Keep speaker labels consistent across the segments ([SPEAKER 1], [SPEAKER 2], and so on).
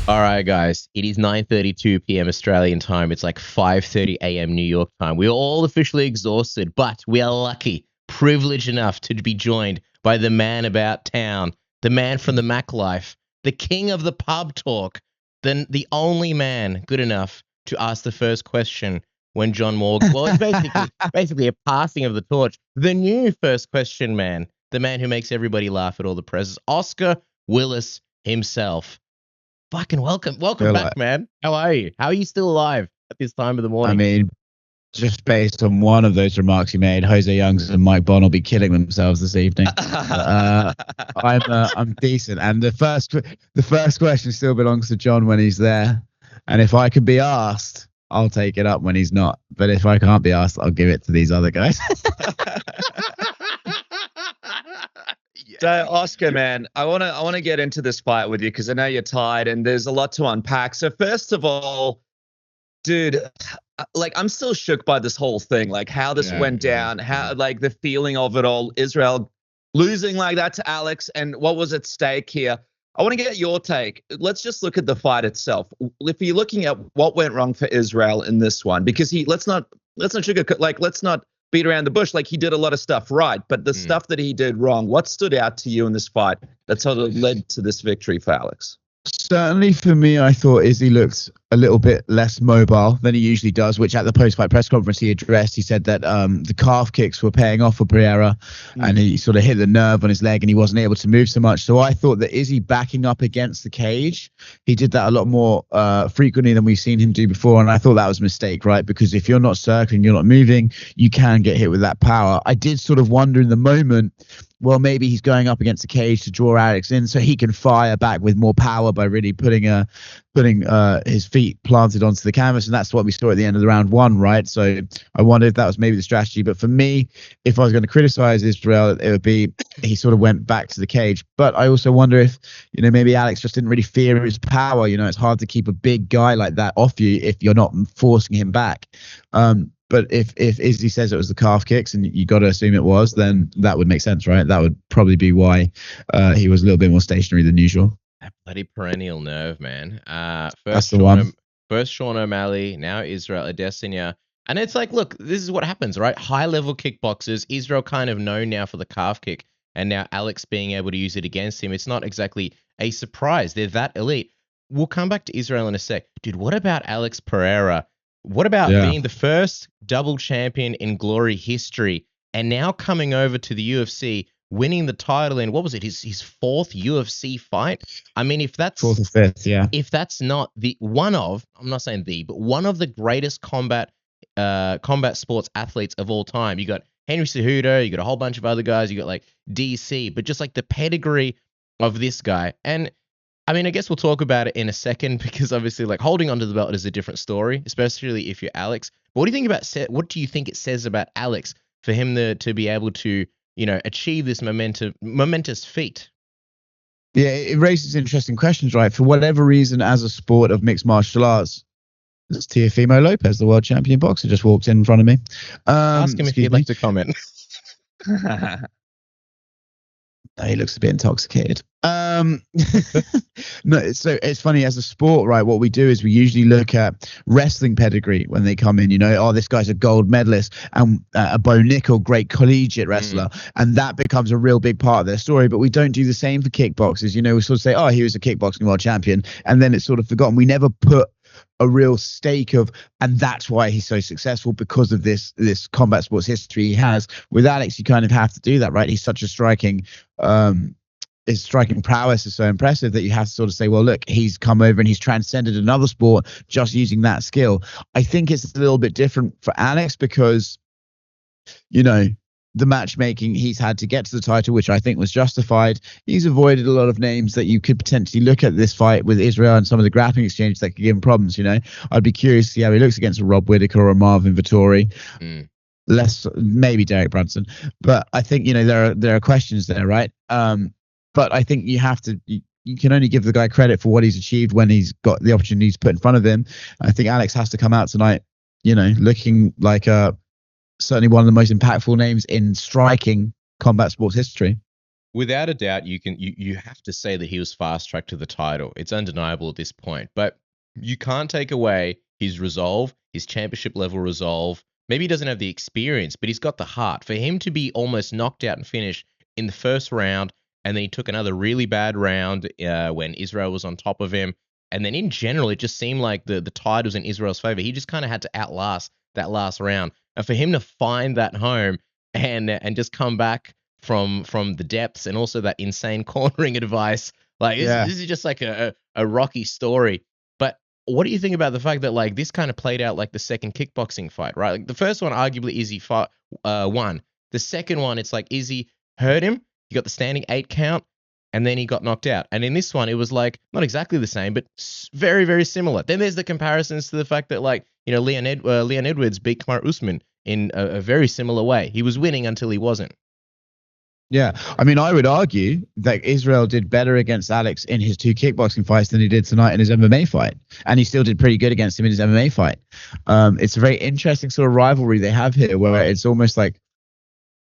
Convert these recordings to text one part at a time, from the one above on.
[SPEAKER 1] All right, guys. It is 9:32 p.m. Australian time. It's like 5:30 a.m. New York time. We're all officially exhausted, but we are lucky, privileged enough to be joined by the man about town, the man from the Mac life, the king of the pub talk, the only man good enough to ask the first question when John Morgan. Well, it's basically a passing of the torch. The new first question man, the man who makes everybody laugh at all the presses, Oscar Willis himself. Fucking welcome
[SPEAKER 2] Feel
[SPEAKER 1] back,
[SPEAKER 2] like,
[SPEAKER 1] man. How are you? How are you still alive at this time of the
[SPEAKER 2] I
[SPEAKER 1] morning?
[SPEAKER 2] mean, just based on one of those remarks you made, Jose Youngs and Mike Bond will be killing themselves this evening. I'm decent, and the first question still belongs to John when he's there, and if I can be asked, I'll take it up when he's not. But if I can't be asked, I'll give it to these other guys.
[SPEAKER 3] So, Oscar, man, I wanna get into this fight with you because I know you're tired and there's a lot to unpack. So, first of all, dude, like I'm still shook by this whole thing, like how this went down, how like the feeling of it all, Israel losing like that to Alex, and what was at stake here. I want to get your take. Let's just look at the fight itself. If you're looking at what went wrong for Israel in this one, because let's not sugarcoat, like let's not beat around the bush. Like he did a lot of stuff right, but the stuff that he did wrong, what stood out to you in this fight that sort of led to this victory for Alex?
[SPEAKER 2] Certainly for me, I thought Izzy looked a little bit less mobile than he usually does, which at the post-fight press conference he addressed. He said that the calf kicks were paying off for Pereira and he sort of hit the nerve on his leg and he wasn't able to move so much. So I thought that Izzy backing up against the cage, he did that a lot more frequently than we've seen him do before. And I thought that was a mistake, right? Because if you're not circling, you're not moving, you can get hit with that power. I did sort of wonder in the moment, well, maybe he's going up against the cage to draw Alex in so he can fire back with more power by really putting his feet planted onto the canvas. And that's what we saw at the end of the round one, right? So I wonder if that was maybe the strategy. But for me, if I was going to criticize Israel, it would be he sort of went back to the cage. But I also wonder if, maybe Alex just didn't really fear his power. It's hard to keep a big guy like that off you if you're not forcing him back. But if Izzy says it was the calf kicks, and you got to assume it was, then that would make sense, right? That would probably be why he was a little bit more stationary than usual.
[SPEAKER 1] That bloody perennial nerve, man.
[SPEAKER 2] That's the one.
[SPEAKER 1] First Sean O'Malley, now Israel Adesanya. And it's like, look, this is what happens, right? High-level kickboxers, Israel kind of known now for the calf kick, and now Alex being able to use it against him. It's not exactly a surprise. They're that elite. We'll come back to Israel in a sec. Dude, what about Alex Pereira? What about being the first double champion in Glory history and now coming over to the UFC, winning the title in, what was it, his fourth UFC fight? I mean, if that's
[SPEAKER 2] fourth or fifth, yeah.
[SPEAKER 1] If that's not I'm not saying but one of the greatest combat sports athletes of all time. You got Henry Cejudo, you got a whole bunch of other guys, you got like DC, but just like the pedigree of this guy. And I mean, I guess we'll talk about it in a second because obviously, like, holding onto the belt is a different story, especially if you're Alex. But what do you think it says about Alex for him to be able to, achieve this momentous feat?
[SPEAKER 2] Yeah, it raises interesting questions, right? For whatever reason, as a sport of mixed martial arts, it's Teofimo Lopez, the world champion boxer, just walked in front of me.
[SPEAKER 1] Ask him if he'd like to comment.
[SPEAKER 2] He looks a bit intoxicated. No, so it's funny, as a sport, right? What we do is we usually look at wrestling pedigree when they come in. This guy's a gold medalist and a Bo Nickel, great collegiate wrestler, and that becomes a real big part of their story. But we don't do the same for kickboxers. We sort of say, oh, he was a kickboxing world champion, and then it's sort of forgotten. We never put a real stake of, and that's why he's so successful, because of this combat sports history he has. With Alex, you kind of have to do that, right? He's such a his striking prowess is so impressive that you have to sort of say, well, look, he's come over and he's transcended another sport just using that skill. I think it's a little bit different for Alex because, the matchmaking he's had to get to the title, which I think was justified. He's avoided a lot of names that you could potentially look at this fight with Israel and some of the grappling exchanges that could give him problems. I'd be curious to see how he looks against a Rob Whittaker or a Marvin Vettori. Less maybe Derek Brunson, but I think there are questions there, right? But I think you can only give the guy credit for what he's achieved when he's got the opportunities put in front of him. I think Alex has to come out tonight, looking like certainly one of the most impactful names in striking combat sports history.
[SPEAKER 1] without a doubt, you have to say that he was fast tracked to the title. It's undeniable at this point, but you can't take away his resolve, his championship level resolve. Maybe he doesn't have the experience, but he's got the heart. For him to be almost knocked out and finished in the first round, and then he took another really bad round when Israel was on top of him, and then in general, it just seemed like the tide was in Israel's favor. He just kind of had to outlast that last round, and for him to find that home and just come back from the depths, and also that insane cornering advice. Like this is just like a rocky story. But what do you think about the fact that like this kind of played out like the second kickboxing fight, right? Like the first one, arguably Izzy fought, won. The second one, it's like Izzy hurt him. He got the standing 8 count, and then he got knocked out. And in this one, it was like not exactly the same, but very, very similar. Then there's the comparisons to the fact that like, you know, Leon Edwards beat Kamaru Usman in a very similar way. He was winning until he wasn't.
[SPEAKER 2] Yeah, I mean, I would argue that Israel did better against Alex in his 2 kickboxing fights than he did tonight in his MMA fight, and he still did pretty good against him in his MMA fight. It's a very interesting sort of rivalry they have here, where it's almost like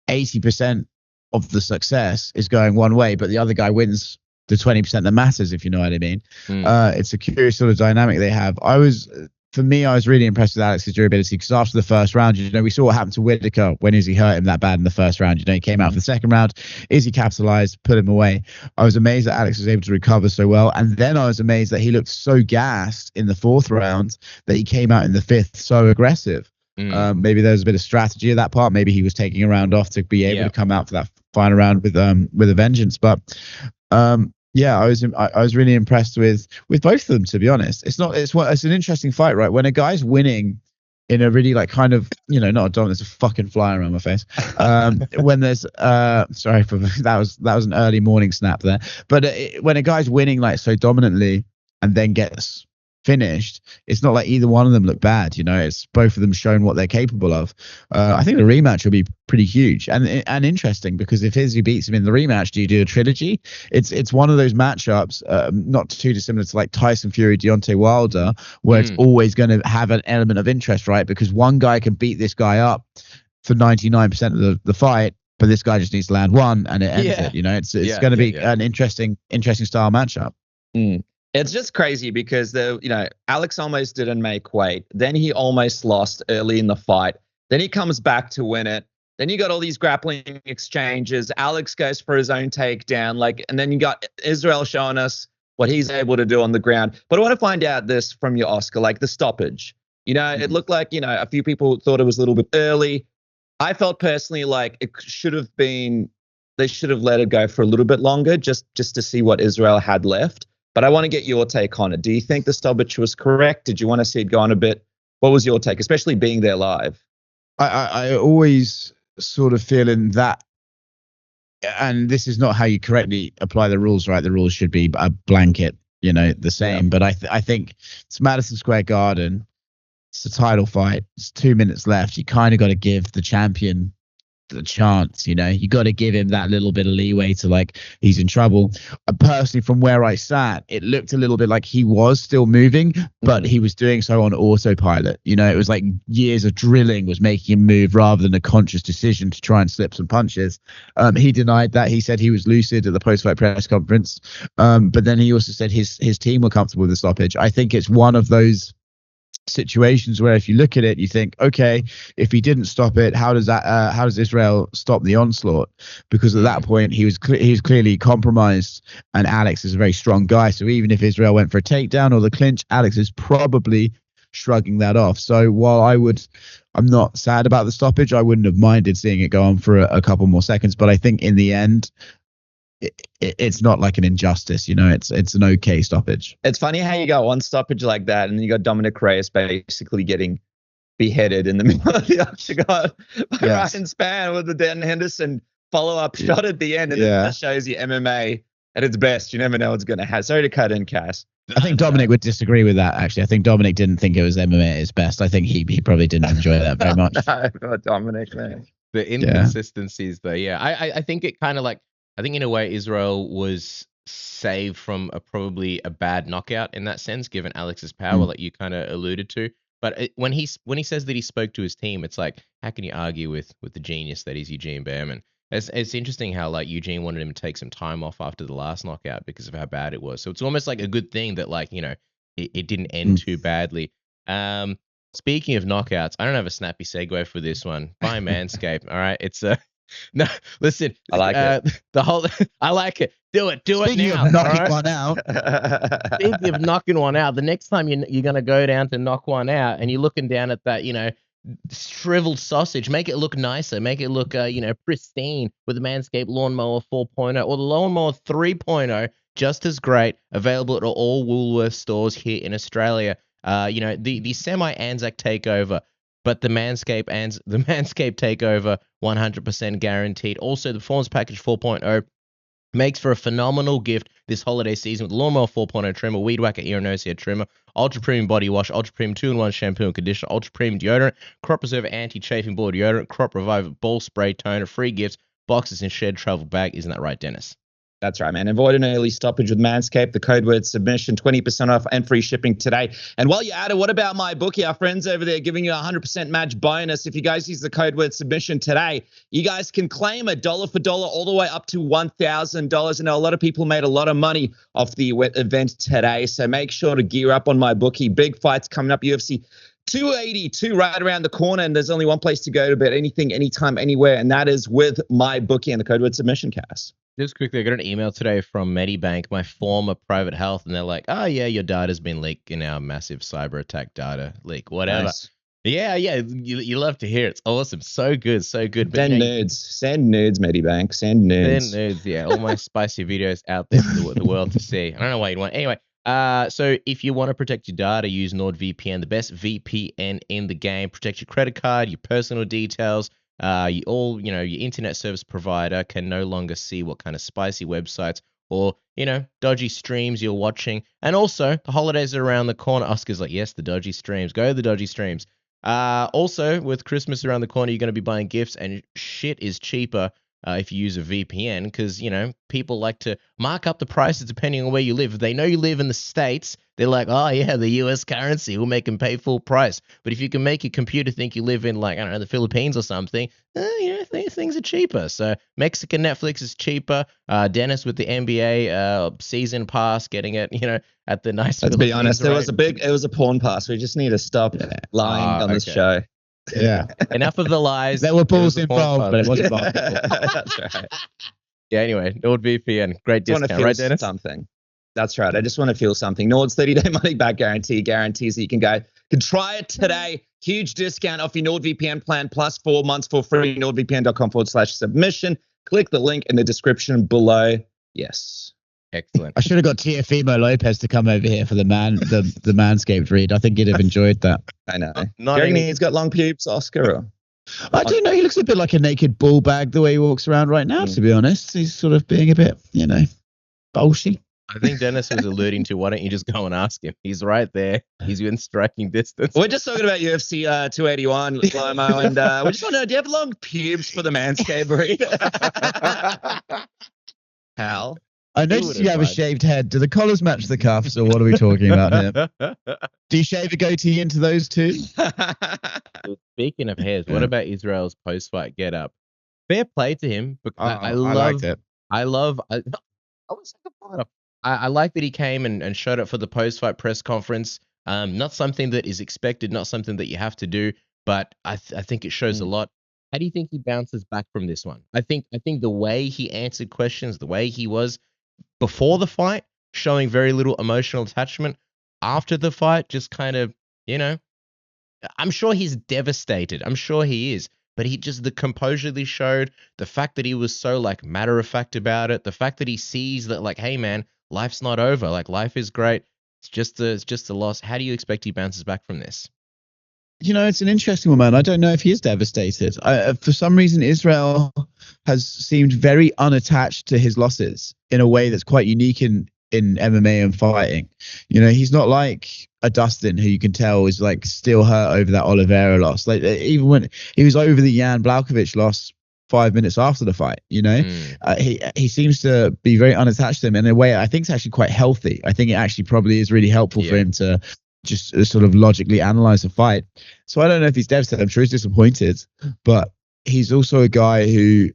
[SPEAKER 2] 80% of the success is going one way, but the other guy wins the 20% that matters, if you know what I mean. It's a curious sort of dynamic they have. For me, I was really impressed with Alex's durability, because after the first round, you know, we saw what happened to Whitaker when Izzy hurt him that bad in the first round. You know, he came out for the second round, Izzy capitalized, put him away. I was amazed that Alex was able to recover so well. And then I was amazed that he looked so gassed in the 4th round that he came out in the 5th so aggressive. Maybe there was a bit of strategy at that part. Maybe he was taking a round off to be able to come out for that final round with a vengeance. But yeah, I was really impressed with both of them, to be honest. It's an interesting fight, right? When a guy's winning in a really like kind of, you know, not a dominant, there's a fucking fly around my face. When there's sorry for that was an early morning snap there. But when a guy's winning like so dominantly and then gets finished, it's not like either one of them look bad, you know. It's both of them showing what they're capable of. I think the rematch will be pretty huge and interesting, because if Izzy beats him in the rematch, do you do a trilogy? It's one of those matchups, not too dissimilar to like Tyson Fury, Deontay Wilder, where it's always going to have an element of interest, right? Because one guy can beat this guy up for 99% of the fight, but this guy just needs to land one and it ends it, you know. It's going to be an interesting style matchup.
[SPEAKER 3] It's just crazy because Alex almost didn't make weight. Then he almost lost early in the fight. Then he comes back to win it. Then you got all these grappling exchanges. Alex goes for his own takedown, and then you got Israel showing us what he's able to do on the ground. But I want to find out this from you, Oscar, like the stoppage. You know, it looked like, you know, a few people thought it was a little bit early. I felt personally like it should have been, they should have let it go for a little bit longer just to see what Israel had left. But I want to get your take on it. Do you think the stoppage was correct? Did you want to see it go on a bit? What was your take, especially being there live?
[SPEAKER 2] I always sort of feel in that, and this is not how you correctly apply the rules, right? The rules should be a blanket, you know, the same. Yeah. But I think it's Madison Square Garden. It's a title fight. It's 2 minutes left. You kind of got to give the champion the chance, you know. You got to give him that little bit of leeway to like, he's in trouble. Personally, from where I sat, it looked a little bit like he was still moving, but he was doing so on autopilot. You know, it was like years of drilling was making him move rather than a conscious decision to try and slip some punches. He denied that. He said he was lucid at the post-fight press conference, but then he also said his team were comfortable with the stoppage. I think it's one of those situations where if you look at it, you think, okay, if he didn't stop it, how does Israel stop the onslaught? Because at that point he was clearly compromised, and Alex is a very strong guy, so even if Israel went for a takedown or the clinch, Alex is probably shrugging that off. So while I'm not sad about the stoppage, I wouldn't have minded seeing it go on for a couple more seconds, but I think in the end it's not like an injustice, you know. It's an okay stoppage.
[SPEAKER 3] It's funny how you got one stoppage like that, and then you got Dominic Reyes basically getting beheaded in the middle of the octagon by Ryan Spann with the Dan Henderson follow-up shot at the end, and that shows you MMA at its best. You never know what's going to happen. Sorry to cut in, Cass.
[SPEAKER 2] I think Dominic would disagree with that, actually. I think Dominic didn't think it was MMA at its best. I think he probably didn't enjoy that very much.
[SPEAKER 3] No, Dominic, man.
[SPEAKER 1] The inconsistencies, though. Yeah, I think it kind of like, I think in a way Israel was saved from probably a bad knockout in that sense, given Alex's power, like you kind of alluded to. But when he says that he spoke to his team, it's like, how can you argue with the genius that is Eugene Behrman? It's interesting how like Eugene wanted him to take some time off after the last knockout because of how bad it was. So it's almost like a good thing that like, you know, it didn't end too badly. Speaking of knockouts, I don't have a snappy segue for this one. Buy Manscaped. All right. It's no, listen.
[SPEAKER 3] I like it.
[SPEAKER 1] The whole I like it. Do it now.
[SPEAKER 2] Speaking of knocking one out.
[SPEAKER 1] Speaking of knocking one out, the next time you're gonna go down to knock one out and you're looking down at that, you know, shriveled sausage, make it look nicer, make it look you know, pristine with the Manscaped Lawnmower 4.0 or the Lawnmower 3.0, just as great, available at all Woolworths stores here in Australia. You know, the semi Anzac takeover, but the Manscaped takeover 100% guaranteed. Also, the Performance Package 4.0 makes for a phenomenal gift this holiday season with the Lawnmower 4.0 trimmer, Weed Whacker ear and nose hair trimmer, Ultra Premium body wash, Ultra Premium 2-in-1 shampoo and conditioner, Ultra Premium deodorant, Crop Preserver anti-chafing ball deodorant, Crop Reviver ball spray toner, free gifts, boxes and shared travel bag. Isn't that right, Dennis?
[SPEAKER 3] That's right, man. Avoid an early stoppage with Manscaped. The code word submission, 20% off and free shipping today. And while you're at it, what about my bookie? Our friends over there giving you a 100% match bonus. If you guys use the code word submission today, you guys can claim a dollar for dollar all the way up to $1,000. I know a lot of people made a lot of money off the event today, so make sure to gear up on my bookie. Big fights coming up, UFC 282 right around the corner, and there's only one place to go to bet anything, anytime, anywhere, and that is with my bookie and the code word submission, Cass.
[SPEAKER 1] Just quickly, I got an email today from Medibank, my former private health, and they're like, oh, yeah, your data's been leaked in our massive cyber attack data leak, whatever. Nice. Yeah, you love to hear it. It's awesome. So good.
[SPEAKER 3] Send nudes, Medibank. Send nudes,
[SPEAKER 1] yeah. All my spicy videos out there for the world to see. I don't know why you'd want. Anyway, so if you want to protect your data, use NordVPN, the best VPN in the game. Protect your credit card, your personal details. Your internet service provider can no longer see what kind of spicy websites or, you know, dodgy streams you're watching. And also, the holidays are around the corner. Oscar's like, yes, the dodgy streams. Go to the dodgy streams. Also, with Christmas around the corner, you're going to be buying gifts, and shit is cheaper if you use a VPN because, you know, people like to mark up the prices depending on where you live. If they know you live in the States, they're like, oh, yeah, the US currency, we'll make them pay full price. But if you can make your computer think you live in, like, I don't know, the Philippines or something, you know, things are cheaper. So Mexican Netflix is cheaper. Dennis with the NBA season pass, getting it, you know, at the nice.
[SPEAKER 3] Let's be honest, it was a porn pass. We just need to stop lying on this show.
[SPEAKER 2] Yeah.
[SPEAKER 1] Enough of the lies.
[SPEAKER 2] There were balls involved, but it wasn't basketball.
[SPEAKER 3] That's right.
[SPEAKER 1] Yeah, anyway, NordVPN. Great discount, right, Dennis?
[SPEAKER 3] Something. That's right. I just want to feel something. Nord's 30-day money-back guarantee guarantees that you can try it today. Huge discount off your NordVPN plan plus 4 months for free. NordVPN.com/submission. Click the link in the description below. Yes.
[SPEAKER 1] Excellent.
[SPEAKER 2] I should have got Teofimo Lopez to come over here for the Manscaped read. I think he'd have enjoyed that.
[SPEAKER 3] I know. He's got long pubes, Oscar.
[SPEAKER 2] I don't know. He looks a bit like a naked ball bag the way he walks around right now, to be honest. He's sort of being a bit, you know, bolshy.
[SPEAKER 1] I think Dennis was alluding to, why don't you just go and ask him? He's right there. He's in striking distance.
[SPEAKER 3] We're just talking about UFC 281, Lomo, and we just want to know, do you have long pubes for the Manscaped read? Hal?
[SPEAKER 2] I noticed you have a shaved head. Do the collars match the cuffs, or what are we talking about here? Do you shave a goatee into those two?
[SPEAKER 1] Speaking of hairs, what about Israel's post-fight get-up? Fair play to him. I
[SPEAKER 2] liked it.
[SPEAKER 1] I like that he came and showed up for the post-fight press conference. Not something that is expected, not something that you have to do, but I think it shows a lot. How do you think he bounces back from this one? I think the way he answered questions, the way he was before the fight, showing very little emotional attachment. After the fight, just kind of, you know, I'm sure he's devastated. I'm sure he is. But the composure that he showed, the fact that he was so, like, matter-of-fact about it, the fact that he sees that, like, hey, man, life's not over. Like, life is great. It's just a loss. How do you expect he bounces back from this?
[SPEAKER 2] You know, it's an interesting one, man. I don't know if he is devastated. For some reason, Israel has seemed very unattached to his losses in a way that's quite unique in MMA and fighting. You know, he's not like a Dustin who you can tell is like still hurt over that Oliveira loss. Like even when he was over the Jan Blachowicz loss 5 minutes after the fight, you know, he seems to be very unattached to him in a way I think is actually quite healthy. I think it actually probably is really helpful for him to just sort of logically analyze the fight. So I don't know if he's devastated. I'm sure he's disappointed, but he's also a guy who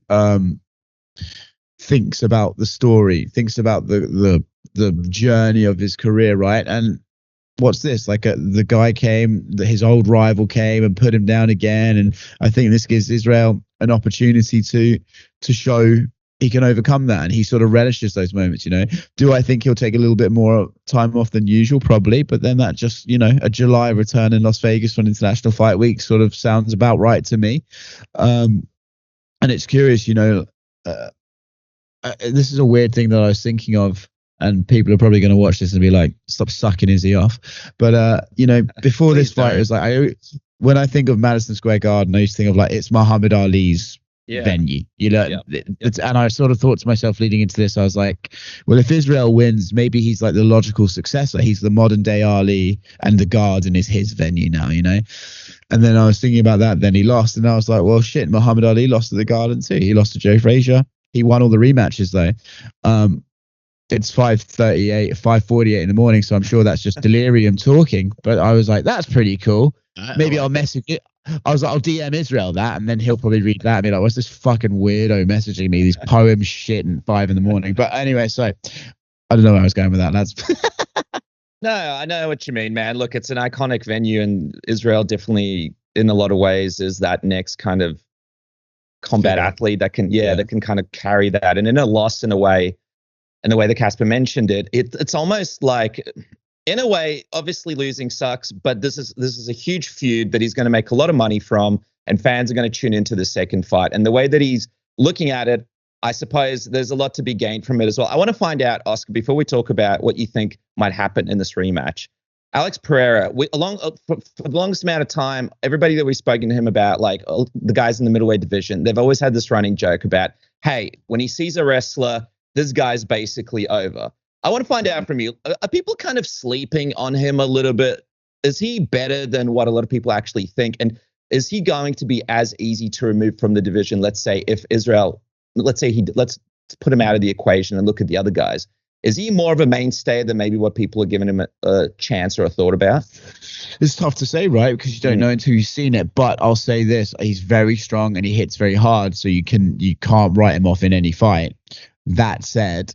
[SPEAKER 2] thinks about the story, thinks about the journey of his career, right? And what's this? Like the guy came, his old rival came and put him down again, and I think this gives Israel an opportunity to show he can overcome that, and he sort of relishes those moments. Do I think he'll take a little bit more time off than usual? Probably, but then that just a July return in Las Vegas on International Fight Week sort of sounds about right to me. And it's curious, this is a weird thing that I was thinking of, and people are probably going to watch this and be like, "Stop sucking Izzy off." But before this fight, it was like when I think of Madison Square Garden, I used to think of like it's Muhammad Ali's venue. And I sort of thought to myself leading into this, I was like, well, if Israel wins, maybe he's like the logical successor. He's the modern day Ali, and the Garden is his venue now. And then I was thinking about that. Then he lost, and I was like, well, shit, Muhammad Ali lost at the Garden too. He lost to Joe Frazier. He won all the rematches though. It's 5:48 in the morning, so I'm sure that's just delirium talking. But I was like, that's pretty cool. Maybe I'll message it. I was like, I'll DM Israel that, and then he'll probably read that and be like, what's this fucking weirdo messaging me these poem shit at 5 a.m? But anyway, so I don't know where I was going with that, lads.
[SPEAKER 3] No, I know what you mean, man. Look, it's an iconic venue, and Israel definitely, in a lot of ways, is that next kind of combat athlete that can, that can kind of carry that. And in a loss, in a way, and the way that Casper mentioned it, it's almost like, in a way, obviously losing sucks, but this is a huge feud that he's going to make a lot of money from, and fans are going to tune into the second fight. And the way that he's looking at it, I suppose there's a lot to be gained from it as well. I want to find out, Oscar, before we talk about what you think might happen in this rematch. Alex Pereira, for the longest amount of time, everybody that we've spoken to him about, like the guys in the middleweight division, they've always had this running joke about, hey, when he sees a wrestler, this guy's basically over. I want to find out from you, are people kind of sleeping on him a little bit? Is he better than what a lot of people actually think? And is he going to be as easy to remove from the division? Let's say if Israel, let's put him out of the equation and look at the other guys. Is he more of a mainstay than maybe what people are giving him a chance or a thought about?
[SPEAKER 2] It's tough to say, right? Because you don't know until you've seen it. But I'll say this: he's very strong and he hits very hard, so you can't write him off in any fight. That said,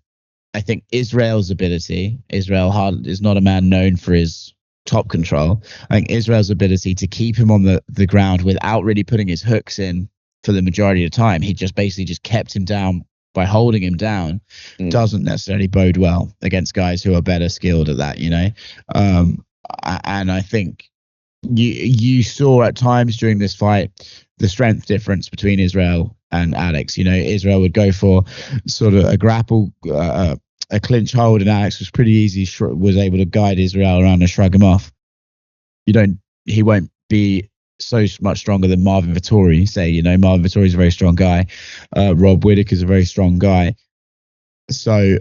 [SPEAKER 2] I think Israel's ability, Israel is not a man known for his top control. I think Israel's ability to keep him on the ground without really putting his hooks in for the majority of the time, he just basically kept him down by holding him down, doesn't necessarily bode well against guys who are better skilled at that, and I think you saw at times during this fight the strength difference between Israel and Alex. Israel would go for sort of a grapple, a clinch hold, and Alex was pretty easy, was able to guide Israel around and shrug him off. He won't be so much stronger than Marvin Vettori, say. Marvin Vettori's a very strong guy. Rob Whittaker's a very strong guy. So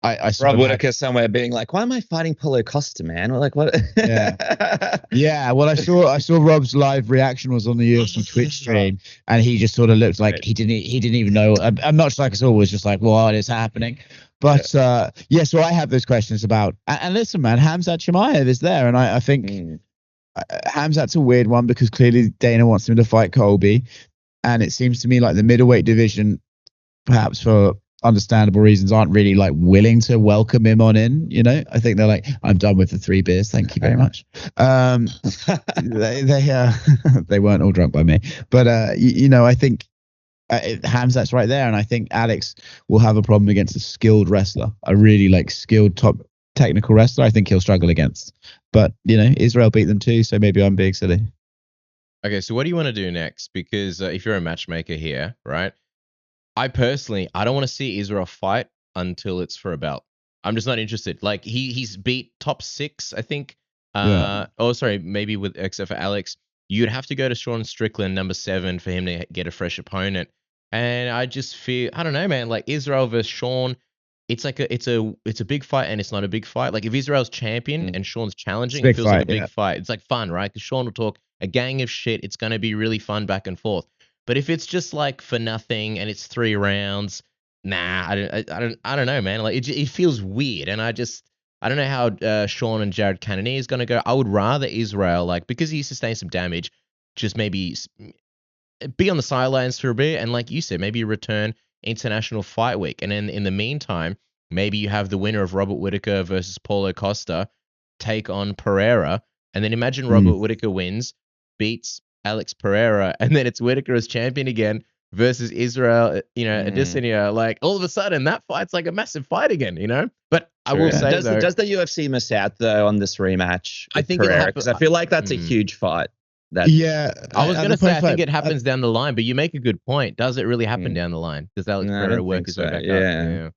[SPEAKER 2] I
[SPEAKER 3] Rob Whittaker somewhere being like, why am I fighting Paulo Costa, man? Or like, what?
[SPEAKER 2] Yeah. Well, I saw Rob's live reaction was on the UFC Twitch stream, and he just sort of looked like he didn't even know. I'm much like us all, was just like, what is happening? But so I have those questions about. And listen, man, Khamzat Chimaev is there, and I think Khamzat's a weird one because clearly Dana wants him to fight Colby, and it seems to me like the middleweight division, perhaps for understandable reasons, aren't really like willing to welcome him on in. I think they're like, I'm done with the 3 beers, thank you very much. They weren't all drunk by me, but I think Khamzat's right there, and I think Alex will have a problem against a skilled wrestler, a really skilled top technical wrestler. I think he'll struggle against, but Israel beat them too, so maybe I'm being silly.
[SPEAKER 1] Okay, so what do you want to do next? Because if you're a matchmaker here, right, I don't want to see Israel fight until it's for a belt. I'm just not interested. Like he's beat top 6, I think. Oh, sorry, maybe except for Alex. You'd have to go to Sean Strickland, number 7, for him to get a fresh opponent. And I just feel, I don't know, man. Like Israel versus Sean, it's like it's a big fight, and it's not a big fight. Like if Israel's champion and Sean's challenging, it feels like a big fight. It's like fun, right? Because Sean will talk a gang of shit. It's going to be really fun back and forth. But if it's just like for nothing and it's 3 rounds, nah, I don't know, man. Like it feels weird, and I don't know how Sean and Jared Cannonier is going to go. I would rather Israel, because he sustained some damage, just maybe be on the sidelines for a bit, and like you said, maybe return International Fight Week. And then in the meantime, maybe you have the winner of Robert Whittaker versus Paulo Costa take on Pereira. And then imagine Robert Whittaker wins, beats Alex Pereira, and then it's Whittaker as champion again versus Israel, Adesanya. Like, all of a sudden, that fight's like a massive fight again, But I will say,
[SPEAKER 3] does the UFC miss out, though, on this rematch?
[SPEAKER 1] I think it'll happen,
[SPEAKER 3] because I feel like that's a huge fight.
[SPEAKER 1] I was going to say, I think it happens down the line, but you make a good point. Does it really happen down the line? Does Alex Pereira work his way back up? Yeah.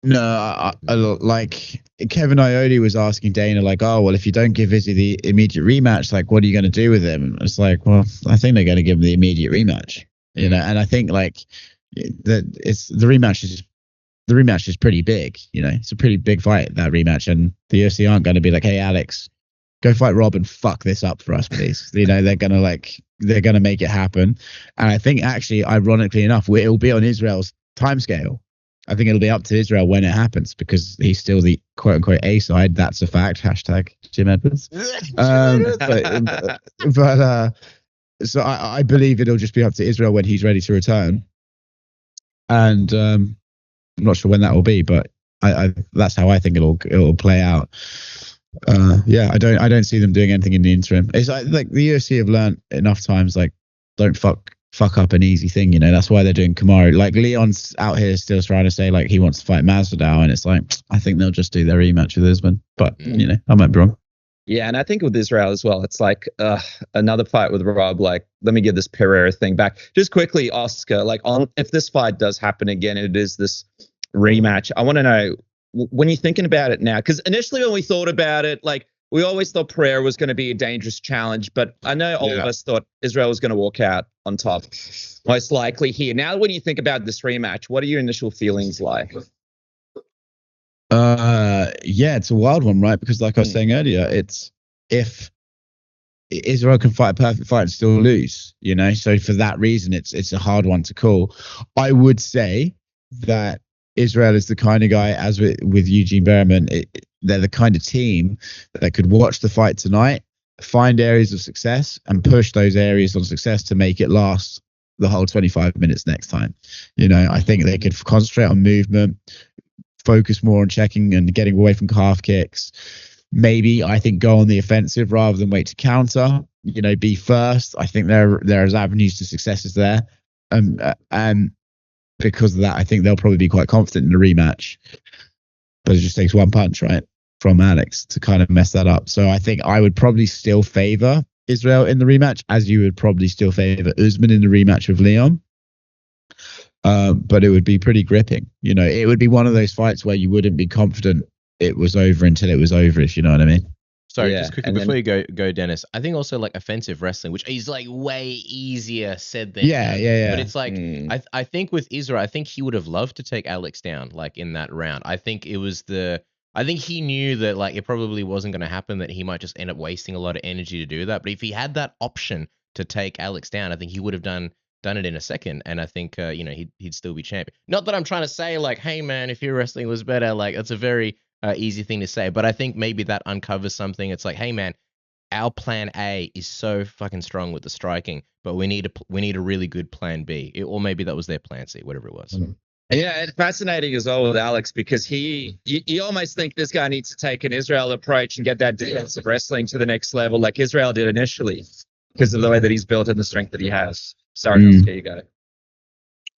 [SPEAKER 2] No, like Kevin Iodi was asking Dana, like, oh, well, if you don't give Izzy the immediate rematch, like, what are you going to do with him? And it's like, well, I think they're going to give him the immediate rematch, and I think like that the rematch is pretty big, it's a pretty big fight, that rematch, and the UFC aren't going to be like, hey, Alex, go fight Rob and fuck this up for us, please. they're gonna make it happen, and I think actually, ironically enough, it'll be on Israel's timescale. I think it'll be up to Israel when it happens, because he's still the quote unquote A side. That's a fact. Hashtag Jim Edwards. So I believe it'll just be up to Israel when he's ready to return. And I'm not sure when that will be, but I that's how I think it'll play out. I don't see them doing anything in the interim. It's like the UFC have learned enough times, like, don't fuck up an easy thing, that's why they're doing Kamaru. Like, Leon's out here still trying to say like he wants to fight Masvidal, and it's like, I think they'll just do their rematch with Usman, but I might be wrong.
[SPEAKER 3] Yeah, and I think with Israel as well, it's like another fight with Rob. Like, let me give this Pereira thing back just quickly, Oscar. Like, if this fight does happen again, it is this rematch. I want to know, when you're thinking about it now, because initially when we thought about it, like, we always thought Pereira was going to be a dangerous challenge, but I know all of us thought Israel was going to walk out on top, most likely here. Now, when you think about this rematch, what are your initial feelings like?
[SPEAKER 2] It's a wild one, right? Because like I was saying earlier, it's if Israel can fight a perfect fight and still lose, so for that reason, it's a hard one to call. I would say that Israel is the kind of guy, as with Eugene Berman, they're the kind of team that could watch the fight tonight, find areas of success, and push those areas of success to make it last the whole 25 minutes next time. I think they could concentrate on movement, focus more on checking and getting away from calf kicks. Maybe, I think, go on the offensive rather than wait to counter. Be first. I think there's avenues to successes there, and because of that, I think they'll probably be quite confident in the rematch. But it just takes one punch, right, from Alex to kind of mess that up. So I think I would probably still favor Israel in the rematch, as you would probably still favor Usman in the rematch with Leon. But it would be pretty gripping. It would be one of those fights where you wouldn't be confident it was over until it was over, if you know what I mean.
[SPEAKER 1] Sorry, just quickly before you go, Dennis, I think also like offensive wrestling, which is like way easier said than done. But it's like, I think with Israel, I think he would have loved to take Alex down, like, in that round. I think he knew that, like, it probably wasn't going to happen, that he might just end up wasting a lot of energy to do that. But if he had that option to take Alex down, I think he would have done it in a second, and I think he'd still be champion. Not that I'm trying to say like, hey man, if your wrestling was better, like, that's a very easy thing to say, but I think maybe that uncovers something. It's like, hey man, our plan A is so fucking strong with the striking, but we need a really good plan B, or maybe that was their plan C, whatever it was.
[SPEAKER 3] Yeah, it's fascinating as well with Alex, because you almost think this guy needs to take an Israel approach and get that defensive wrestling to the next level, like Israel did initially, because of the way that he's built and the strength that he has. Sorry, Oscar, you got it.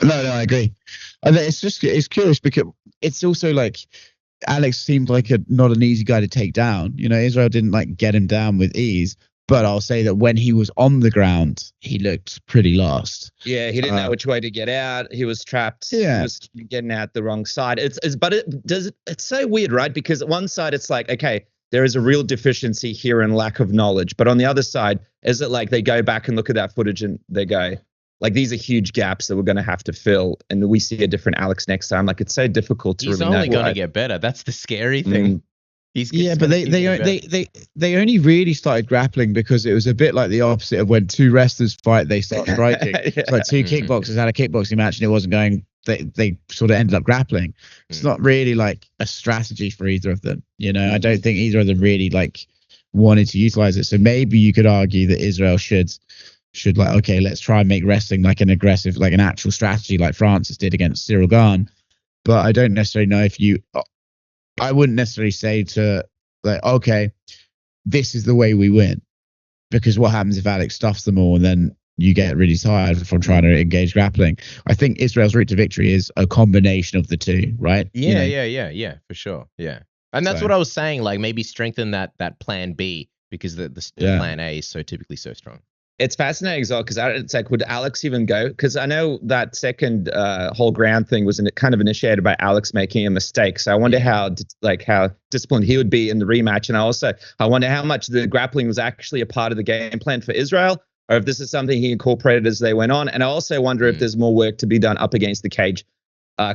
[SPEAKER 2] No, I agree. And it's curious because it's also like, Alex seemed like not an easy guy to take down. Israel didn't like get him down with ease, but I'll say that when he was on the ground, he looked pretty lost.
[SPEAKER 3] Yeah, he didn't know which way to get out. He was trapped.
[SPEAKER 2] Yeah.
[SPEAKER 3] He was getting out the wrong side. It's so weird, right? Because at one side it's like, okay, there is a real deficiency here and lack of knowledge. But on the other side, is it like they go back and look at that footage and they go, like, these are huge gaps that we're going to have to fill, and we see a different Alex next time. Like, it's so difficult to
[SPEAKER 1] He's
[SPEAKER 3] really know.
[SPEAKER 1] only going to get better. That's the scary thing.
[SPEAKER 2] But they only really started grappling because it was a bit like the opposite of when two wrestlers fight, they start striking. It's like two kickboxers had a kickboxing match and it wasn't going. They sort of ended up grappling. It's not really like a strategy for either of them. I don't think either of them really like wanted to utilize it. So maybe you could argue that Israel should should like, okay, let's try and make wrestling like an aggressive, like an actual strategy like Francis did against Cyril Gahn. But I don't necessarily know if I wouldn't necessarily say to like, okay, this is the way we win. Because what happens if Alex stuffs them all and then you get really tired from trying to engage grappling? I think Israel's route to victory is a combination of the two, right?
[SPEAKER 1] Yeah, yeah, for sure. Yeah. And that's what I was saying, like maybe strengthen that plan B because the plan A is so typically so strong.
[SPEAKER 3] It's fascinating as well because it's like, would Alex even go? Because I know that second whole ground thing was kind of initiated by Alex making a mistake. So I wonder how disciplined he would be in the rematch. And I wonder how much the grappling was actually a part of the game plan for Israel, or if this is something he incorporated as they went on. And I also wonder if there's more work to be done up against the cage,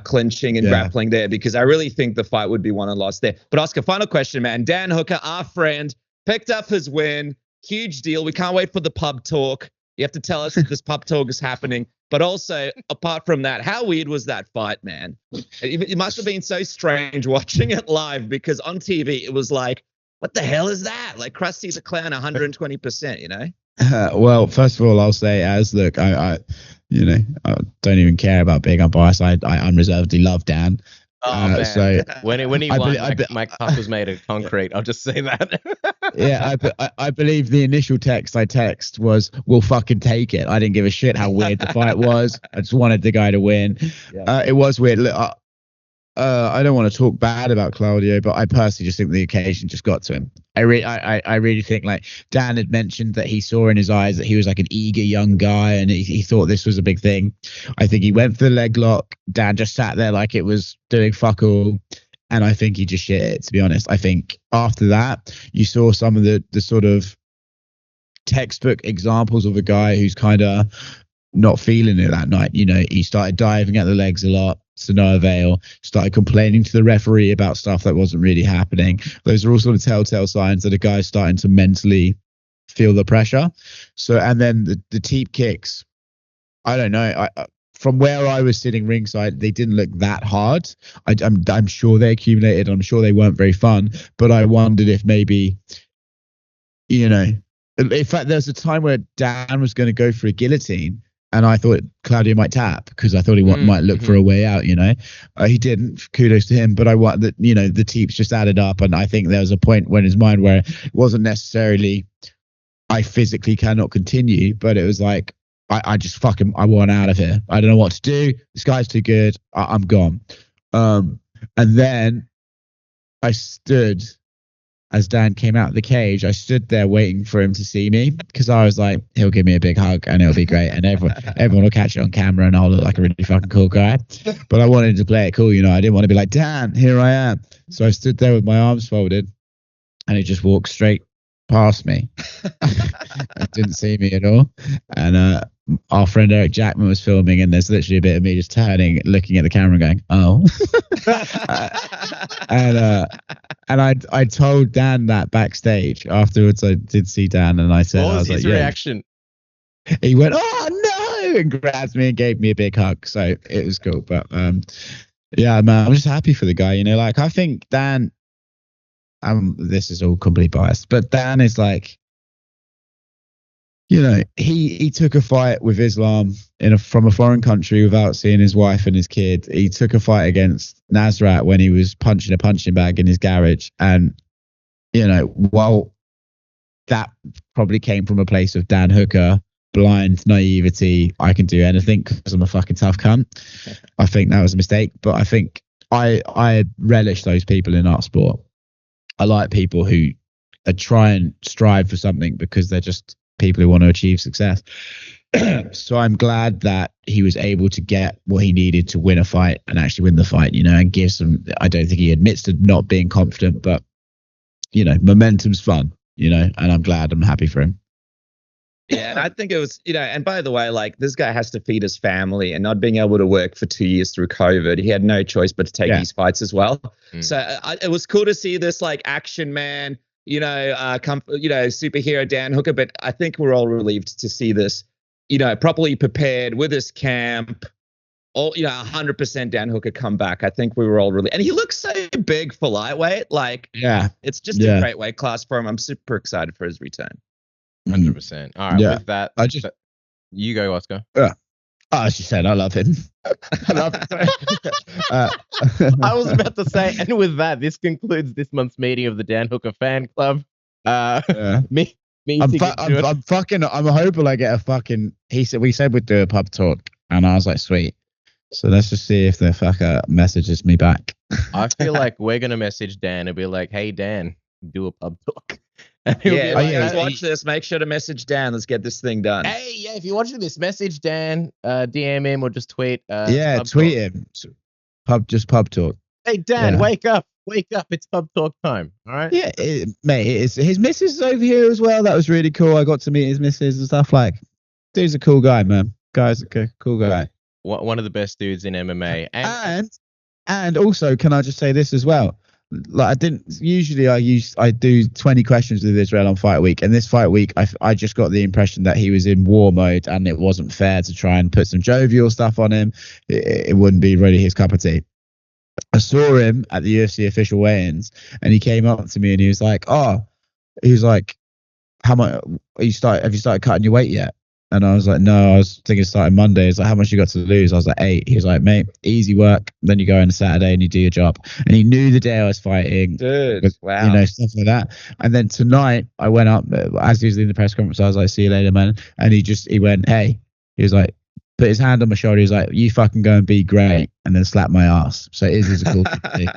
[SPEAKER 3] clinching and grappling there, because I really think the fight would be won and lost there. But Oscar, final question, man. Dan Hooker, our friend, picked up his win. Huge deal. We can't wait for the pub talk. You have to tell us if this pub talk is happening. But also, apart from that, how weird was that fight, man? It must have been so strange watching it live, because on TV, it was like, what the hell is that? Like Krusty the Clown, 120%, you know?
[SPEAKER 2] Well, first of all, I'll say look, I don't even care about being unbiased. I unreservedly love Dan. So
[SPEAKER 1] when he won, my cup was made of concrete. I'll just say that.
[SPEAKER 2] I believe the initial text I text was, "We'll fucking take it." I didn't give a shit how weird the fight was. I just wanted the guy to win. It was weird. Look, I don't want to talk bad about Claudio, but I personally just think the occasion just got to him. I really think, like Dan had mentioned, that he saw in his eyes that he was like an eager young guy, and he thought this was a big thing. I think he went for the leg lock. Dan just sat there like it was doing fuck all, and I think he just shit it, to be honest. I think after that, you saw some of the sort of textbook examples of a guy who's kind of not feeling it that night. You know, he started diving at the legs a lot to no avail, started complaining to the referee about stuff that wasn't really happening. Those are all sort of telltale signs that a guy's starting to mentally feel the pressure. So, and then the teep kicks, I don't know. From where I was sitting ringside, they didn't look that hard. I'm sure they accumulated. I'm sure they weren't very fun, but I wondered if maybe, you know, in fact, there's a time where Dan was going to go for a guillotine, and I thought Claudio might tap because I thought he might look for a way out, you know. He didn't. Kudos to him. But I want that, you know, the teeps just added up. And I think there was a point when his mind where it wasn't necessarily, I physically cannot continue, but it was like, I just fucking, I want out of here. I don't know what to do. This guy's too good. I'm gone. And then I stood, as Dan came out of the cage, I stood there waiting for him to see me, because I was like, he'll give me a big hug and it'll be great, and everyone will catch it on camera and I'll look like a really fucking cool guy. But I wanted to play it cool, you know. I didn't want to be like, Dan, here I am. So I stood there with my arms folded, and he just walked straight past me. Didn't see me at all. And our friend Eric Jackman was filming, and there's literally a bit of me just turning, looking at the camera and going, oh. And I told Dan that backstage. Afterwards, I did see Dan, and I said,
[SPEAKER 1] what was
[SPEAKER 2] I was
[SPEAKER 1] his
[SPEAKER 2] like,
[SPEAKER 1] reaction?
[SPEAKER 2] Yeah. He went, oh no, and grabbed me and gave me a big hug. So it was cool. But yeah, man, I'm just happy for the guy, you know. Like, I think Dan, this is all complete bias, but Dan is like, you know, he took a fight with Islam from a foreign country without seeing his wife and his kid. He took a fight against Nasrat when he was punching a punching bag in his garage. And, you know, while that probably came from a place of Dan Hooker, blind naivety, I can do anything because I'm a fucking tough cunt, I think that was a mistake. But I think I relish those people in our sport. I like people who try and strive for something because they're just people who want to achieve success. So I'm glad that he was able to get what he needed to win a fight and actually win the fight, you know, and give some, I don't think he admits to not being confident, but, you know, momentum's fun, you know, and I'm happy for him.
[SPEAKER 3] Yeah, and I think it was, you know, and by the way, like, this guy has to feed his family, and not being able to work for 2 years through COVID, he had no choice but to take these fights as well. So it was cool to see this, like, action man, you know, superhero Dan Hooker. But I think we're all relieved to see this, you know, properly prepared with his camp, all, you know, 100% Dan Hooker come back. I think we were all really, and he looks so big for lightweight. Like,
[SPEAKER 2] yeah,
[SPEAKER 3] it's just a great weight class for him. I'm super excited for his return.
[SPEAKER 1] 100%. All right, with that, You go, Oscar.
[SPEAKER 2] As you said, I love him. I love him.
[SPEAKER 1] I was about to say, and with that, this concludes this month's meeting of the Dan Hooker fan club.
[SPEAKER 2] Yeah.
[SPEAKER 1] I'm
[SPEAKER 2] hoping I get a fucking. We said we'd do a pub talk, and I was like, sweet. So let's just see if the fucker messages me back.
[SPEAKER 1] I feel like we're gonna message Dan and be like, "Hey Dan, do a pub talk."
[SPEAKER 3] Yeah, if you guys watch this, make sure to message Dan. Let's get this thing done.
[SPEAKER 1] Hey, yeah, if you're watching this, message Dan, DM him or just tweet.
[SPEAKER 2] Tweet him. Pub talk.
[SPEAKER 1] Hey Dan, wake up! It's pub talk time. All right.
[SPEAKER 2] Yeah, mate. His missus is over here as well. That was really cool. I got to meet his missus and stuff. Like, dude's a cool guy, man. Guy's a cool guy.
[SPEAKER 1] One of the best dudes in MMA.
[SPEAKER 2] And also, can I just say this as well? Like, I do 20 questions with Israel on fight week, and this fight week I just got the impression that he was in war mode, and it wasn't fair to try and put some jovial stuff on him. It wouldn't be really his cup of tea. I saw him at the UFC official weigh-ins, and he came up to me and he was like, how much have you started cutting your weight yet? And I was like, no, I was thinking starting Monday. He's like, how much you got to lose? I was like, 8. He was like, mate, easy work. Then you go on a Saturday and you do your job. And he knew the day I was fighting.
[SPEAKER 3] Dude, wow.
[SPEAKER 2] You know, stuff like that. And then tonight I went up, as he was in the press conference, I was like, see you later, man. And he went, hey. He was like, put his hand on my shoulder. He was like, you fucking go and be great. And then slapped my ass. So Izzy's a cool dude.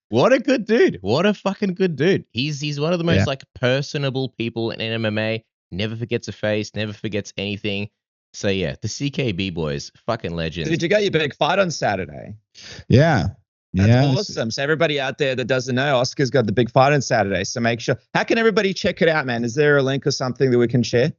[SPEAKER 1] What a good dude. What a fucking good dude. He's one of the most like personable people in MMA. Never forgets a face, never forgets anything. So yeah, the CKB boys, fucking legends.
[SPEAKER 3] Did you got your big fight on Saturday?
[SPEAKER 2] Yeah.
[SPEAKER 3] That's awesome. So everybody out there that doesn't know, Oscar's got the big fight on Saturday. So make sure. How can everybody check it out, man? Is there a link or something that we can share?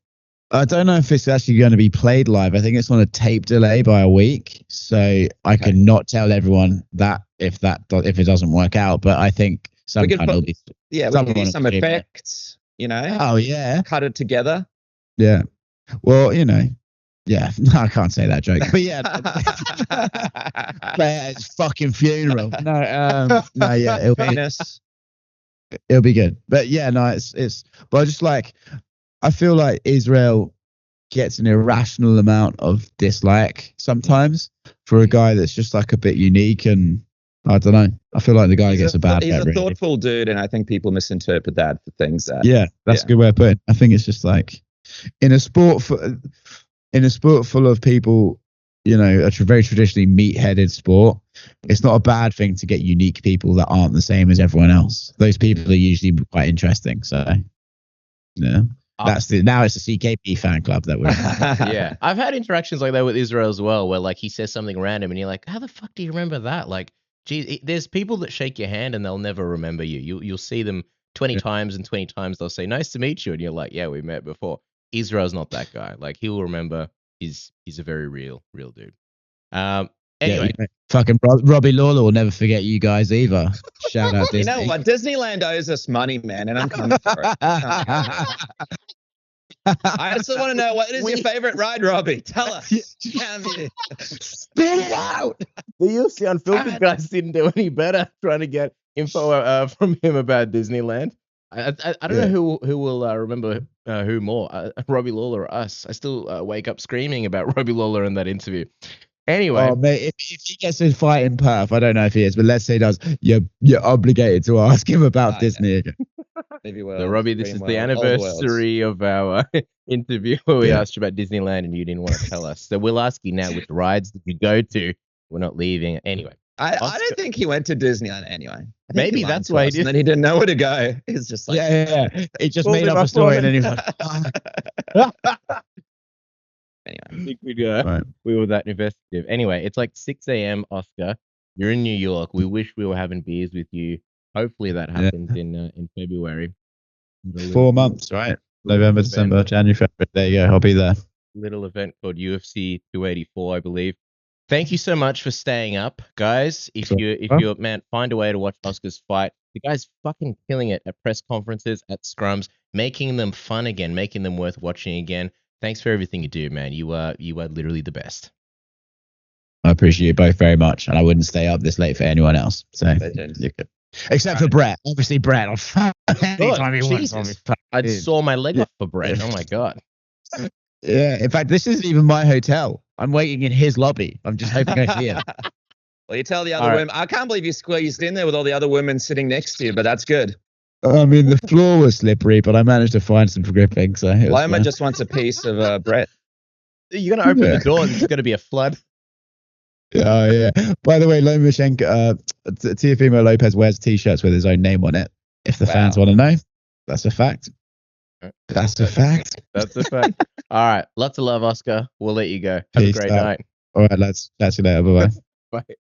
[SPEAKER 2] I don't know if it's actually going to be played live. I think it's on a tape delay by a week. So I cannot tell everyone that if it doesn't work out. But I think it'll be.
[SPEAKER 3] Yeah, we can do some effects. You know?
[SPEAKER 2] Oh, yeah.
[SPEAKER 3] Cut it together.
[SPEAKER 2] Yeah. Well, you know. Yeah. No, I can't say that joke. But yeah. It's fucking funeral. No, yeah. It'll be good. But yeah, no, but I just I feel like Israel gets an irrational amount of dislike sometimes for a guy that's just like a bit unique, and I don't know. I feel like the guy gets a bad
[SPEAKER 3] He's
[SPEAKER 2] rep,
[SPEAKER 3] a thoughtful dude, and I think people misinterpret that for things that.
[SPEAKER 2] Yeah, that's a good way of putting it. I think it's just like in a sport full of people, you know, a very traditionally meat-headed sport. It's not a bad thing to get unique people that aren't the same as everyone else. Those people are usually quite interesting. So, yeah. Now it's a CKP fan club that we're in.
[SPEAKER 1] Yeah. I've had interactions like that with Israel as well, where like he says something random and you're like, how the fuck do you remember that? Like, geez, there's people that shake your hand and they'll never remember you. You'll see them 20 times and 20 times they'll say, nice to meet you. And you're like, yeah, we met before. Israel's not that guy. Like, he'll remember. He's a very real dude. Anyway.
[SPEAKER 2] Yeah, fucking Robbie Lawler will never forget you guys either. Shout out Disney.
[SPEAKER 3] You know what? Disneyland owes us money, man, and I'm coming for it. I just want to know, what is your favorite ride, Robbie? Tell us.
[SPEAKER 2] Spit it out.
[SPEAKER 1] The UFC Unfiltered guys didn't do any better trying to get info from him about Disneyland. I don't know who will remember who more, Robbie Lawler or us. I still wake up screaming about Robbie Lawler in that interview. Anyway,
[SPEAKER 2] mate, if he gets a fight in Perth, I don't know if he is, but let's say he does, you're obligated to ask him about Disney again.
[SPEAKER 1] So Robbie, this is the anniversary of our interview where we asked you about Disneyland and you didn't want to tell us. So we'll ask you now, which rides did you go to? We're not leaving. Anyway.
[SPEAKER 3] I don't think he went to Disneyland anyway.
[SPEAKER 1] Maybe that's why he did.
[SPEAKER 3] And then he didn't know where to go. He's just like,
[SPEAKER 2] yeah. He just made up a story and then he was like,
[SPEAKER 1] Anyway, I think we were that investigative. Anyway, it's like 6 a.m. Oscar. You're in New York. We wish we were having beers with you. Hopefully that happens in February.
[SPEAKER 2] 4 months, right? November, December, January, February. There you go. I'll be there.
[SPEAKER 1] Little event called UFC 284, I believe. Thank you so much for staying up, guys. If you're man, find a way to watch Oscar's fight. The guy's fucking killing it at press conferences, at scrums, making them fun again, making them worth watching again. Thanks for everything you do, man. You are literally the best.
[SPEAKER 2] I appreciate you both very much, and I wouldn't stay up this late for anyone else. So, except for Brett. Obviously, Brett. Anytime he wants on me.
[SPEAKER 1] I saw my leg off for Brett. Oh my god.
[SPEAKER 2] Yeah. In fact, this isn't even my hotel. I'm waiting in his lobby. I'm just hoping I see him.
[SPEAKER 3] Well, you tell the other women. I can't believe you squeezed in there with all the other women sitting next to you, but that's good.
[SPEAKER 2] I mean, the floor was slippery, but I managed to find some gripping. So
[SPEAKER 3] Loma just wants a piece of Brett.
[SPEAKER 1] You're going to open the door and there's going to be a flood.
[SPEAKER 2] Oh, yeah. By the way, Lomachenko, Teofimo Lopez wears T-shirts with his own name on it. If the fans want to know, that's a fact. That's a fact.
[SPEAKER 1] That's a fact. All right. Lots of love, Oscar. We'll let you go. Have
[SPEAKER 2] Peace
[SPEAKER 1] a great
[SPEAKER 2] out.
[SPEAKER 1] night.
[SPEAKER 2] All right, lads. Catch you later. Bye-bye.
[SPEAKER 1] Bye.